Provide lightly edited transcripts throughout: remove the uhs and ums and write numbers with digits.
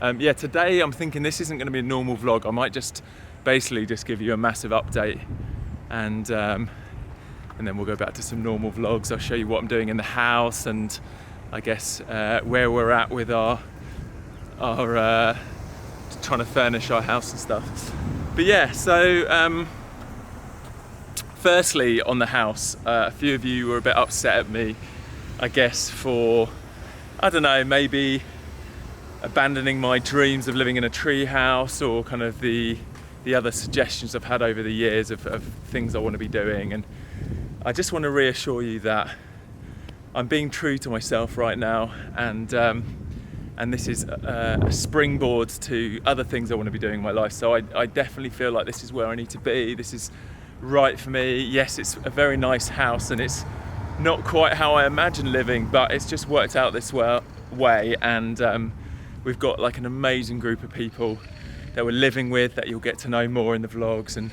Yeah, today I'm thinking this isn't going to be a normal vlog. I might just basically just give you a massive update, and then we'll go back to some normal vlogs. I'll show you what I'm doing in the house, and I guess where we're at with our trying to furnish our house and stuff. But yeah, so firstly on the house, a few of you were a bit upset at me, I guess, for, I don't know, maybe abandoning my dreams of living in a tree house, or kind of the other suggestions I've had over the years of things I want to be doing. And I just want to reassure you that I'm being true to myself right now, and this is a springboard to other things I want to be doing in my life. So I definitely feel like this is where I need to be. This is right for me. Yes, it's a very nice house, and it's not quite how I imagined living, but it's just worked out this way. And we've got like an amazing group of people that we're living with that you'll get to know more in the vlogs. And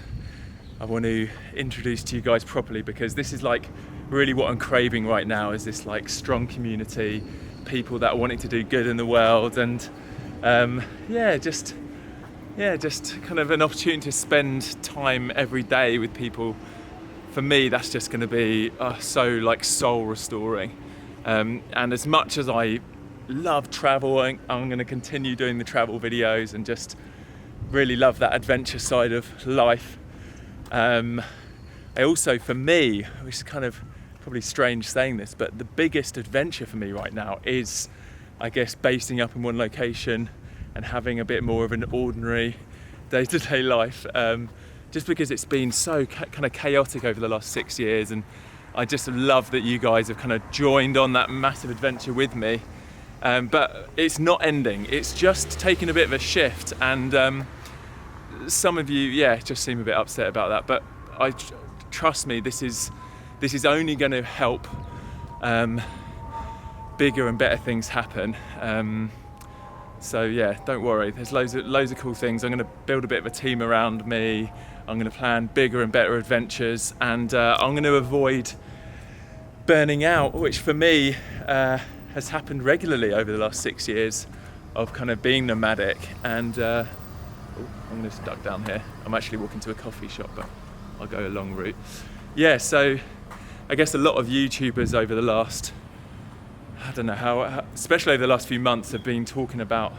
I want to introduce to you guys properly, because this is like really what I'm craving right now, is this like strong community, people that are wanting to do good in the world, and just kind of an opportunity to spend time every day with people. For me, that's just going to be so like soul restoring. And as much as I love travel, I'm going to continue doing the travel videos and just really love that adventure side of life. I also, for me, which is kind of probably strange saying this, but the biggest adventure for me right now is, I guess, basing up in one location and having a bit more of an ordinary day-to-day life, just because it's been so kind of chaotic over the last 6 years. And I just love that you guys have kind of joined on that massive adventure with me. But it's not ending, it's just taking a bit of a shift, and some of you, just seem a bit upset about that. But trust me, this is only going to help bigger and better things happen. So yeah, don't worry. There's loads of cool things. I'm going to build a bit of a team around me. I'm going to plan bigger and better adventures, and I'm going to avoid burning out, which for me has happened regularly over the last 6 years of kind of being nomadic. And I'm going to duck down here. I'm actually walking to a coffee shop, but I'll go a long route. Yeah, so I guess a lot of YouTubers over the last, I don't know how, especially over the last few months, have been talking about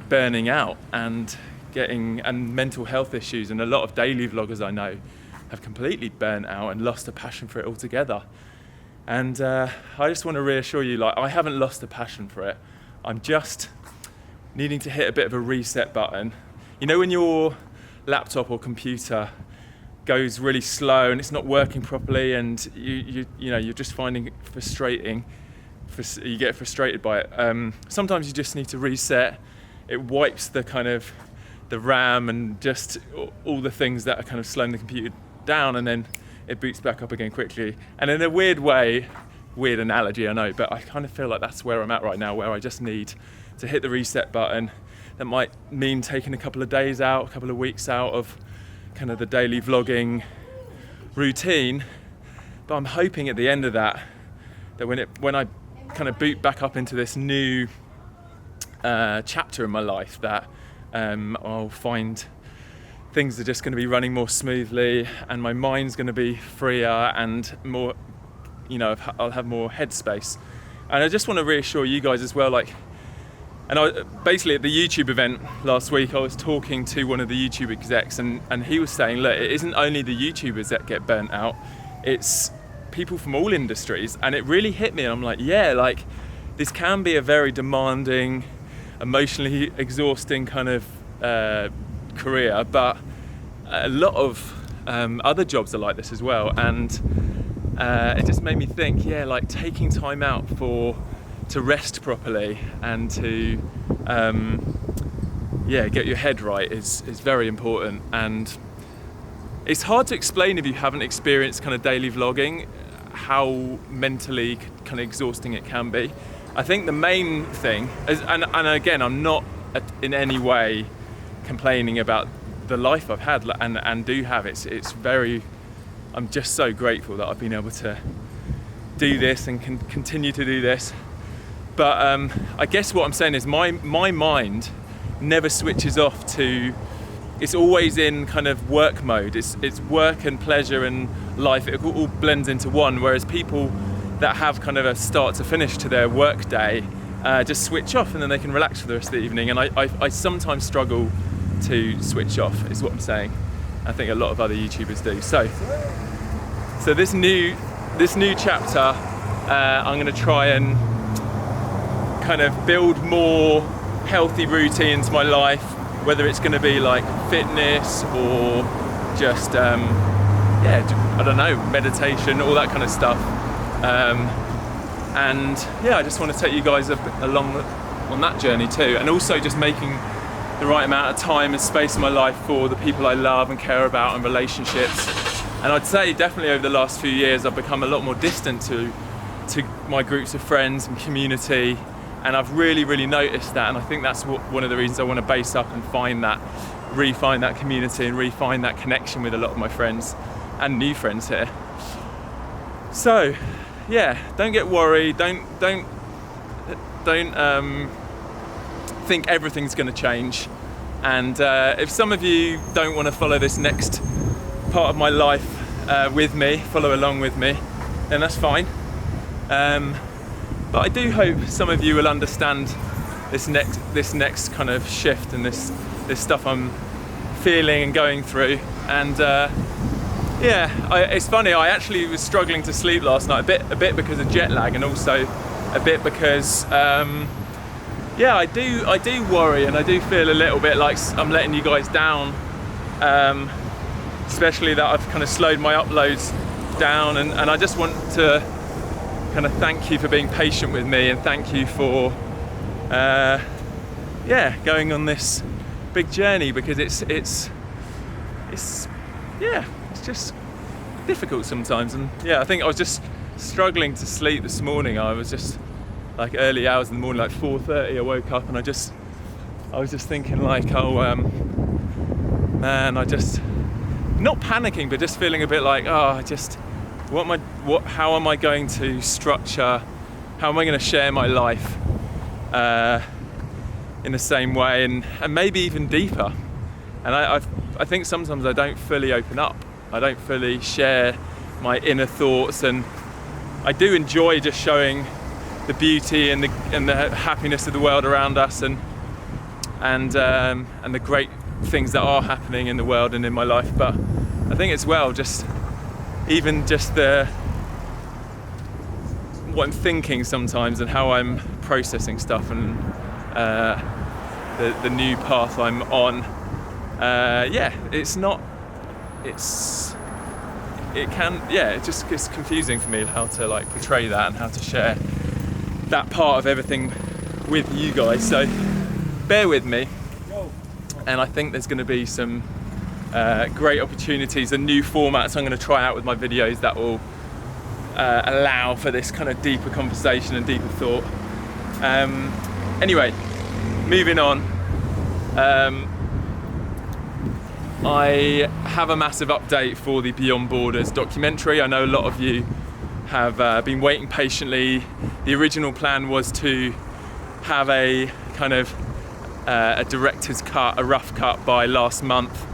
burning out and mental health issues, and a lot of daily vloggers I know have completely burnt out and lost a passion for it altogether. And I just want to reassure you, like, I haven't lost a passion for it. I'm just needing to hit a bit of a reset button. You know, when your laptop or computer goes really slow and it's not working properly, and you're just finding it frustrating. You get frustrated by it. Sometimes you just need to reset. It wipes the kind of the RAM and just all the things that are kind of slowing the computer down, and then it boots back up again quickly. And in a weird way, weird analogy I know, but I kind of feel like that's where I'm at right now, where I just need to hit the reset button. That might mean taking a couple of days out, a couple of weeks out of kind of the daily vlogging routine. But I'm hoping at the end of that when I kind of boot back up into this new chapter in my life, that I'll find things are just going to be running more smoothly, and my mind's going to be freer and more, I'll have more headspace. And I just want to reassure you guys as well, like, and I basically at the YouTube event last week, I was talking to one of the YouTube execs, and he was saying, look, it isn't only the YouTubers that get burnt out, it's people from all industries. And it really hit me, and I'm like, yeah, like, this can be a very demanding, emotionally exhausting kind of career, but a lot of other jobs are like this as well. And it just made me think, like, taking time out to rest properly and to get your head right is very important. And it's hard to explain if you haven't experienced kind of daily vlogging how mentally kind of exhausting it can be. I think the main thing is, and again, I'm not in any way complaining about the life I've had and do have. It's very, I'm just so grateful that I've been able to do this and can continue to do this. But I guess what I'm saying is my mind never switches off to, it's always in kind of work mode. It's work and pleasure and life, it all blends into one, whereas people that have kind of a start to finish to their work day just switch off and then they can relax for the rest of the evening. And I sometimes struggle to switch off, is what I'm saying. I think a lot of other YouTubers do. So this new chapter, I'm going to try and kind of build more healthy routine into my life, whether it's going to be like fitness or just I don't know, meditation, all that kind of stuff. And yeah, I just want to take you guys along on that journey too, and also just making the right amount of time and space in my life for the people I love and care about and relationships. And I'd say definitely over the last few years I've become a lot more distant to my groups of friends and community, and I've really noticed that, and I think that's one of the reasons I want to base up and refine that community and refine that connection with a lot of my friends and new friends here. So yeah, don't get worried, don't think everything's going to change. And if some of you don't want to follow this next part of my life with me, follow along with me, then that's fine. But I do hope some of you will understand this next kind of shift and this stuff I'm feeling and going through. And it's funny, I actually was struggling to sleep last night, a bit because of jet lag, and also a bit because I do worry, and I do feel a little bit like I'm letting you guys down, especially that I've kind of slowed my uploads down, and I just want to kind of thank you for being patient with me, and thank you for going on this big journey, because it's just difficult sometimes. And yeah, I think I was just struggling to sleep this morning. I was just like early hours in the morning, like 4:30 I woke up, and I was just thinking like, oh man, not panicking, but just feeling a bit like, how am I going to structure, how am I going to share my life in the same way, and maybe even deeper. And I think sometimes I don't fully open up, I don't fully share my inner thoughts, and I do enjoy just showing the beauty and the happiness of the world around us, and the great things that are happening in the world and in my life. But I think as well, just what I'm thinking sometimes and how I'm processing stuff, and the new path I'm on. It's confusing for me how to like portray that and how to share that part of everything with you guys. So bear with me, and I think there's going to be some great opportunities and new formats I'm going to try out with my videos that will allow for this kind of deeper conversation and deeper thought. Anyway, moving on. I have a massive update for the Beyond Borders documentary. I know a lot of you have been waiting patiently. The original plan was to have a kind of a director's cut, a rough cut by last month,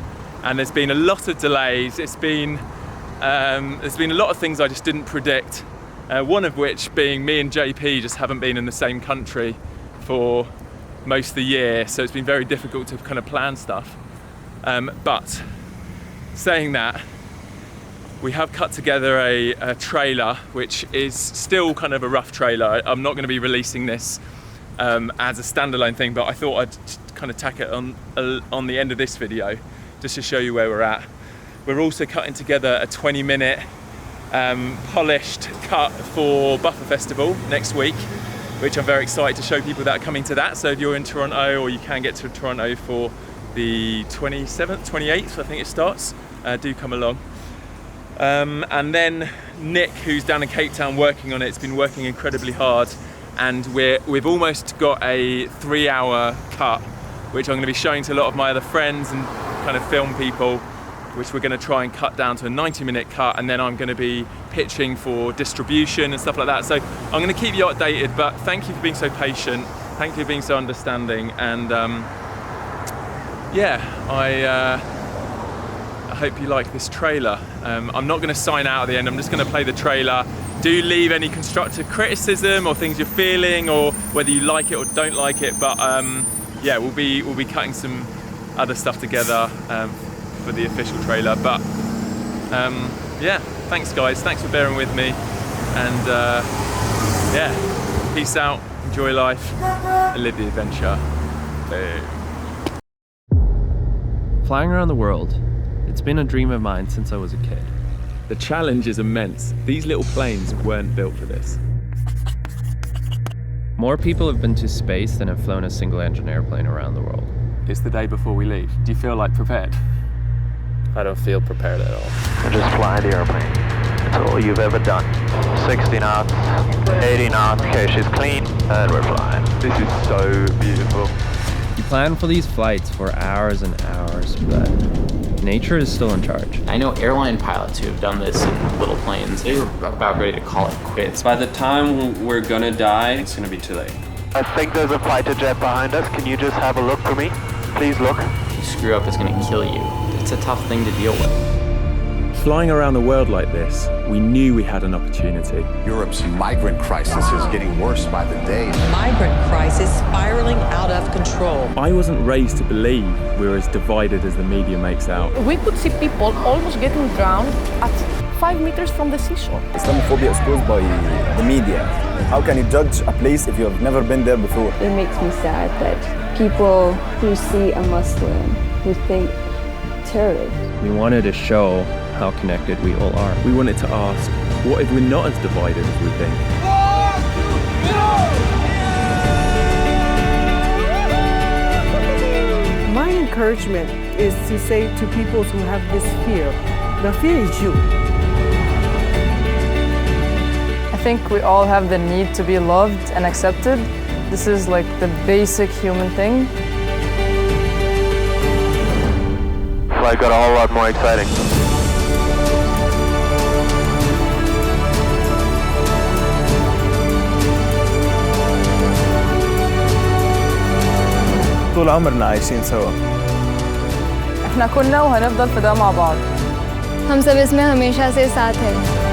and there's been a lot of delays. There's been a lot of things I just didn't predict, one of which being me and JP just haven't been in the same country for most of the year, so it's been very difficult to kind of plan stuff. But saying that, we have cut together a trailer, which is still kind of a rough trailer. I'm not going to be releasing this as a standalone thing, but I thought I'd kind of tack it on the end of this video just to show you where we're at. We're also cutting together a 20-minute polished cut for Buffer Festival next week, which I'm very excited to show people that are coming to that. So if you're in Toronto, or you can get to Toronto for the 27th, 28th, I think it starts, do come along. And then Nick, who's down in Cape Town working on it, has been working incredibly hard, and we've almost got a 3-hour cut, which I'm going to be showing to a lot of my other friends and kind of film people, which we're going to try and cut down to a 90-minute cut, and then I'm going to be pitching for distribution and stuff like that. So I'm going to keep you updated, but thank you for being so patient, thank you for being so understanding, and yeah, I hope you like this trailer. I'm not going to sign out at the end, I'm just going to play the trailer. Do leave any constructive criticism or things you're feeling, or whether you like it or don't like it, but yeah, we'll be cutting some other stuff together for the official trailer. But yeah, thanks guys, thanks for bearing with me, and yeah, peace out, enjoy life, and live the adventure. Boom. Flying around the world, it's been a dream of mine since I was a kid. The challenge is immense. These little planes weren't built for this. More people have been to space than have flown a single-engine airplane around the world. It's the day before we leave. Do you feel like prepared? I don't feel prepared at all. Just fly the airplane. That's all you've ever done. 60 knots, 80 knots. Okay, she's clean, and we're flying. This is so beautiful. You plan for these flights for hours and hours, but nature is still in charge. I know airline pilots who have done this in little planes. They were about ready to call it quits. By the time we're gonna die, it's gonna be too late. I think there's a fighter jet behind us. Can you just have a look for me? Please look. If you screw up, it's gonna kill you. It's a tough thing to deal with. Flying around the world like this, we knew we had an opportunity. Europe's migrant crisis is getting worse by the day. Migrant crisis spiraling out of control. I wasn't raised to believe we were as divided as the media makes out. We could see people almost getting drowned at 5 meters from the seashore. Islamophobia is caused by the media. How can you judge a place if you have never been there before? It makes me sad that people who see a Muslim would think terrorist. We wanted to show how connected we all are. We wanted to ask, what if we're not as divided as we think? My encouragement is to say to people who have this fear, the fear is you. I think we all have the need to be loved and accepted. This is like the basic human thing. Flight got a whole lot more exciting. طول عمرنا عايشين سوا. احنا كنا وهنفضل في ده مع بعض. हम सब इसमें हमेशा से साथ हैं.